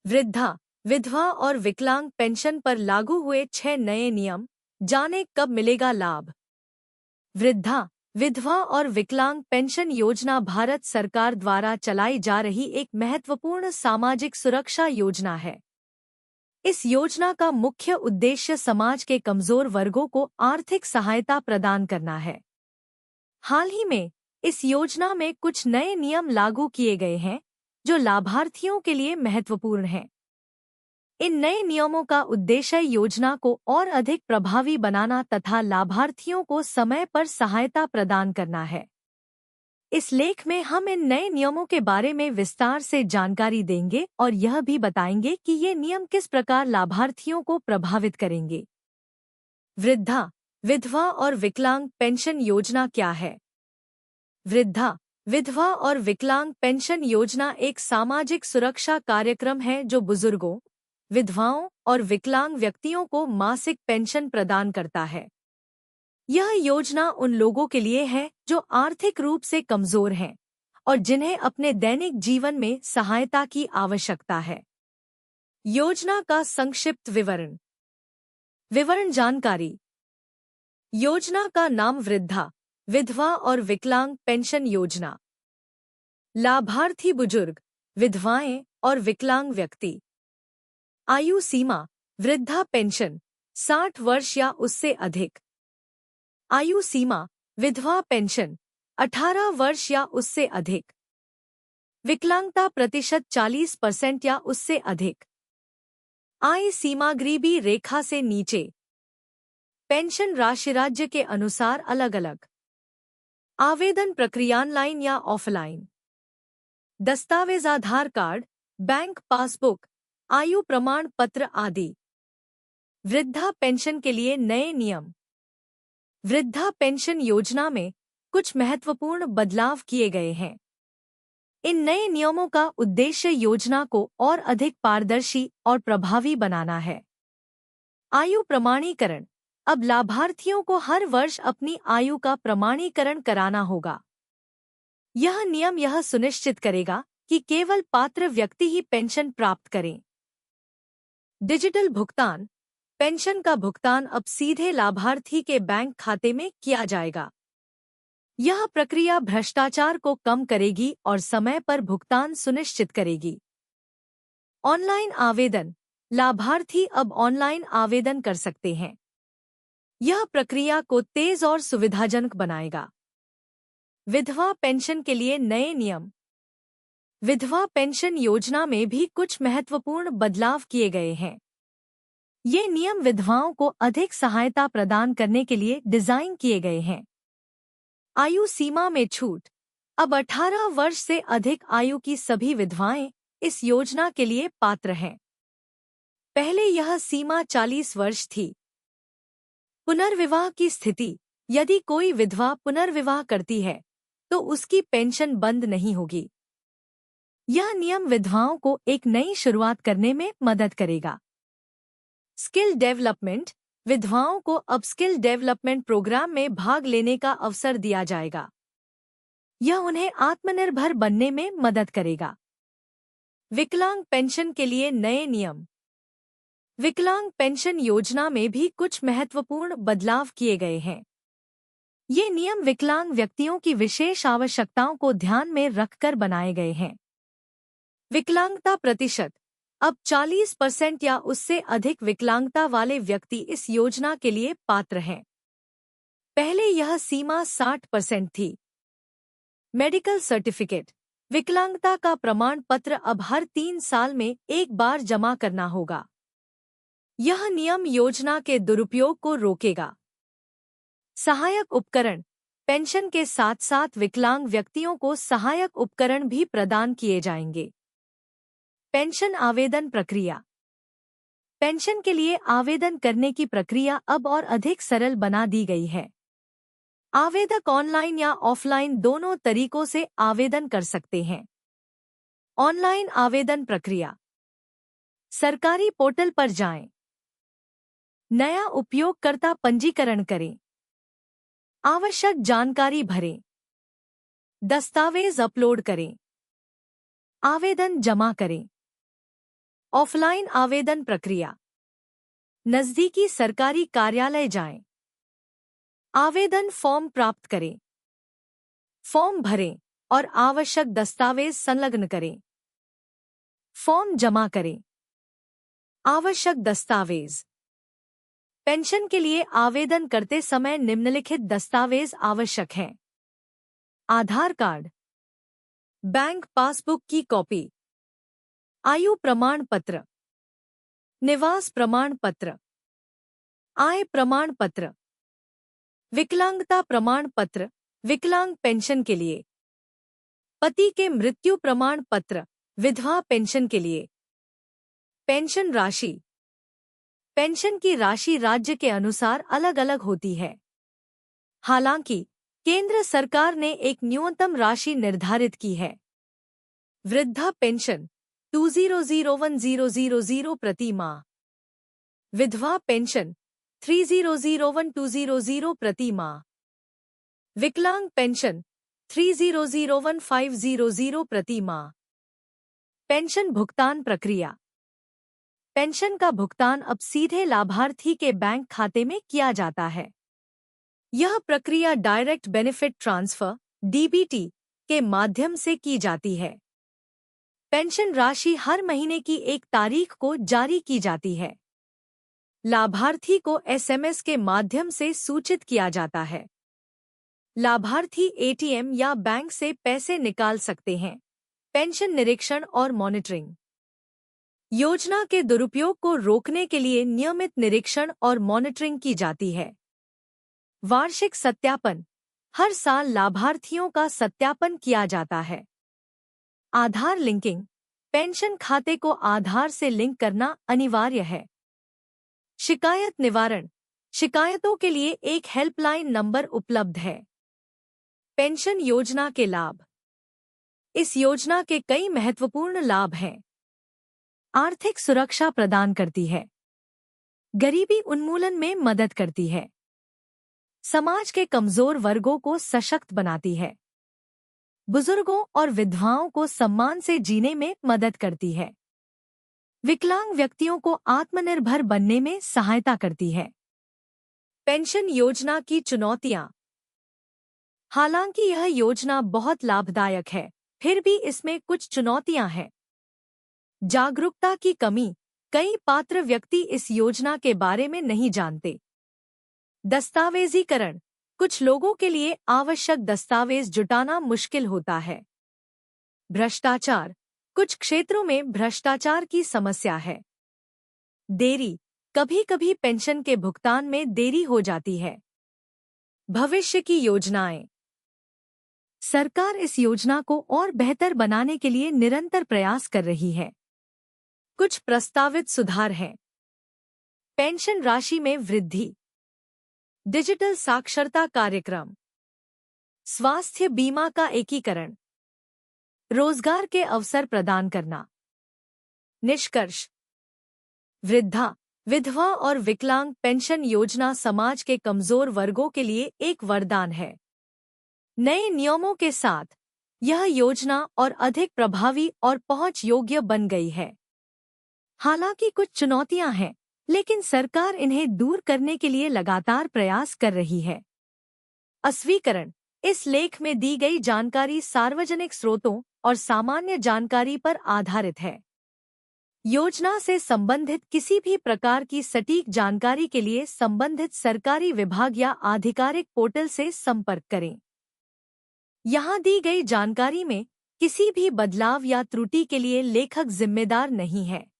वृद्धा, विधवा और विकलांग पेंशन पर लागू हुए 6 नए नियम, जाने कब मिलेगा लाभ। वृद्धा, विधवा और विकलांग पेंशन योजना भारत सरकार द्वारा चलाई जा रही एक महत्वपूर्ण सामाजिक सुरक्षा योजना है। इस योजना का मुख्य उद्देश्य समाज के कमजोर वर्गों को आर्थिक सहायता प्रदान करना है। हाल ही में इस योजना में कुछ नए नियम लागू किए गए हैं, जो लाभार्थियों के लिए महत्वपूर्ण हैं। इन नए नियमों का उद्देश्य योजना को और अधिक प्रभावी बनाना तथा लाभार्थियों को समय पर सहायता प्रदान करना है। इस लेख में हम इन नए नियमों के बारे में विस्तार से जानकारी देंगे और यह भी बताएंगे कि ये नियम किस प्रकार लाभार्थियों को प्रभावित करेंगे। वृद्धा, विधवा और विकलांग पेंशन योजना क्या है? वृद्धा, विधवा और विकलांग पेंशन योजना एक सामाजिक सुरक्षा कार्यक्रम है जो बुजुर्गों, विधवाओं और विकलांग व्यक्तियों को मासिक पेंशन प्रदान करता है। यह योजना उन लोगों के लिए है जो आर्थिक रूप से कमजोर हैं और जिन्हें अपने दैनिक जीवन में सहायता की आवश्यकता है। योजना का संक्षिप्त विवरण जानकारी। योजना का नाम वृद्धा, विधवा और विकलांग पेंशन योजना। लाभार्थी बुजुर्ग, विधवाएं और विकलांग व्यक्ति। आयु सीमा, वृद्धा पेंशन 60 वर्ष या उससे अधिक। आयु सीमा, विधवा पेंशन 18 वर्ष या उससे अधिक। विकलांगता प्रतिशत 40% या उससे अधिक। आय सीमा गरीबी रेखा से नीचे। पेंशन राशि राज्य के अनुसार अलग अलग। आवेदन प्रक्रिया ऑनलाइन या ऑफलाइन। दस्तावेज आधार कार्ड, बैंक पासबुक, आयु प्रमाण पत्र आदि। वृद्धा पेंशन के लिए नए नियम। वृद्धा पेंशन योजना में कुछ महत्वपूर्ण बदलाव किए गए हैं। इन नए नियमों का उद्देश्य योजना को और अधिक पारदर्शी और प्रभावी बनाना है। आयु प्रमाणीकरण। अब लाभार्थियों को हर वर्ष अपनी आयु का प्रमाणीकरण कराना होगा। यह नियम यह सुनिश्चित करेगा कि केवल पात्र व्यक्ति ही पेंशन प्राप्त करें। डिजिटल भुगतान। पेंशन का भुगतान अब सीधे लाभार्थी के बैंक खाते में किया जाएगा। यह प्रक्रिया भ्रष्टाचार को कम करेगी और समय पर भुगतान सुनिश्चित करेगी। ऑनलाइन आवेदन। लाभार्थी अब ऑनलाइन आवेदन कर सकते हैं। यह प्रक्रिया को तेज और सुविधाजनक बनाएगा। विधवा पेंशन के लिए नए नियम। विधवा पेंशन योजना में भी कुछ महत्वपूर्ण बदलाव किए गए हैं। ये नियम विधवाओं को अधिक सहायता प्रदान करने के लिए डिजाइन किए गए हैं। आयु सीमा में छूट। अब 18 वर्ष से अधिक आयु की सभी विधवाएं इस योजना के लिए पात्र हैं। पहले यह सीमा 40 वर्ष थी। पुनर्विवाह की स्थिति। यदि कोई विधवा पुनर्विवाह करती है तो उसकी पेंशन बंद नहीं होगी। यह नियम विधवाओं को एक नई शुरुआत करने में मदद करेगा। Skill development. विधवाओं को अब स्किल डेवलपमेंट प्रोग्राम में भाग लेने का अवसर दिया जाएगा। यह उन्हें आत्मनिर्भर बनने में मदद करेगा। विकलांग पेंशन के लिए नए नियम। विकलांग पेंशन योजना में भी कुछ महत्वपूर्ण बदलाव किए गए हैं। ये नियम विकलांग व्यक्तियों की विशेष आवश्यकताओं को ध्यान में रखकर बनाए गए हैं। विकलांगता प्रतिशत। अब 40% या उससे अधिक विकलांगता वाले व्यक्ति इस योजना के लिए पात्र हैं। पहले यह सीमा 60% थी। Medical certificate. विकलांगता का प्रमाण पत्र अब हर 3 साल में एक बार जमा करना होगा। यह नियम योजना के दुरुपयोग को रोकेगा। सहायक उपकरण। पेंशन के साथ साथ विकलांग व्यक्तियों को सहायक उपकरण भी प्रदान किए जाएंगे। पेंशन आवेदन प्रक्रिया। पेंशन के लिए आवेदन करने की प्रक्रिया अब और अधिक सरल बना दी गई है। आवेदक ऑनलाइन या ऑफलाइन दोनों तरीकों से आवेदन कर सकते हैं। ऑनलाइन आवेदन प्रक्रिया। सरकारी पोर्टल पर जाएं। नया उपयोगकर्ता पंजीकरण करें। आवश्यक जानकारी भरें। दस्तावेज अपलोड करें। आवेदन जमा करें। ऑफलाइन आवेदन प्रक्रिया। नजदीकी सरकारी कार्यालय जाएं। आवेदन फॉर्म प्राप्त करें। फॉर्म भरें और आवश्यक दस्तावेज संलग्न करें। फॉर्म जमा करें। आवश्यक दस्तावेज। पेंशन के लिए आवेदन करते समय निम्नलिखित दस्तावेज आवश्यक हैं। आधार कार्ड, बैंक पासबुक की कॉपी, आयु प्रमाण पत्र, निवास प्रमाण पत्र, आय प्रमाण पत्र, विकलांगता प्रमाण पत्र, विकलांग पेंशन के लिए, पति के मृत्यु प्रमाण पत्र, विधवा पेंशन के लिए, पेंशन राशि। पेंशन की राशि राज्य के अनुसार अलग अलग होती है। हालांकि केंद्र सरकार ने एक न्यूनतम राशि निर्धारित की है। वृद्धा पेंशन 2001000 प्रति माह, विधवा पेंशन 3001200 प्रति माह, विकलांग पेंशन 3001500 प्रति माह। पेंशन भुगतान प्रक्रिया। पेंशन का भुगतान अब सीधे लाभार्थी के बैंक खाते में किया जाता है। यह प्रक्रिया डायरेक्ट बेनिफिट ट्रांसफर (डीबीटी) के माध्यम से की जाती है। पेंशन राशि हर महीने की 1 तारीख को जारी की जाती है। लाभार्थी को एसएमएस के माध्यम से सूचित किया जाता है। लाभार्थी एटीएम या बैंक से पैसे निकाल सकते हैं। पेंशन निरीक्षण और मॉनिटरिंग। योजना के दुरुपयोग को रोकने के लिए नियमित निरीक्षण और मॉनिटरिंग की जाती है। वार्षिक सत्यापन। हर साल लाभार्थियों का सत्यापन किया जाता है। आधार लिंकिंग। पेंशन खाते को आधार से लिंक करना अनिवार्य है। शिकायत निवारण। शिकायतों के लिए एक हेल्पलाइन नंबर उपलब्ध है। पेंशन योजना के लाभ। इस योजना के कई महत्वपूर्ण लाभ हैं। आर्थिक सुरक्षा प्रदान करती है। गरीबी उन्मूलन में मदद करती है। समाज के कमजोर वर्गों को सशक्त बनाती है। बुजुर्गों और विधवाओं को सम्मान से जीने में मदद करती है। विकलांग व्यक्तियों को आत्मनिर्भर बनने में सहायता करती है। पेंशन योजना की चुनौतियां। हालांकि यह योजना बहुत लाभदायक है, फिर भी इसमें कुछ चुनौतियां हैं। जागरूकता की कमी। कई पात्र व्यक्ति इस योजना के बारे में नहीं जानते। दस्तावेजीकरण। कुछ लोगों के लिए आवश्यक दस्तावेज जुटाना मुश्किल होता है। भ्रष्टाचार। कुछ क्षेत्रों में भ्रष्टाचार की समस्या है। देरी। कभी-कभी पेंशन के भुगतान में देरी हो जाती है। भविष्य की योजनाएं। सरकार इस योजना को और बेहतर बनाने के लिए निरंतर प्रयास कर रही है। कुछ प्रस्तावित सुधार हैं। पेंशन राशि में वृद्धि, डिजिटल साक्षरता कार्यक्रम, स्वास्थ्य बीमा का एकीकरण, रोजगार के अवसर प्रदान करना। निष्कर्ष। वृद्धा, विधवा और विकलांग पेंशन योजना समाज के कमजोर वर्गों के लिए एक वरदान है। नए नियमों के साथ यह योजना और अधिक प्रभावी और पहुंच योग्य बन गई है। हालांकि कुछ चुनौतियां हैं, लेकिन सरकार इन्हें दूर करने के लिए लगातार प्रयास कर रही है। अस्वीकरण। इस लेख में दी गई जानकारी सार्वजनिक स्रोतों और सामान्य जानकारी पर आधारित है। योजना से संबंधित किसी भी प्रकार की सटीक जानकारी के लिए संबंधित सरकारी विभाग या आधिकारिक पोर्टल से संपर्क करें। यहाँ दी गई जानकारी में किसी भी बदलाव या त्रुटि के लिए लेखक जिम्मेदार नहीं है।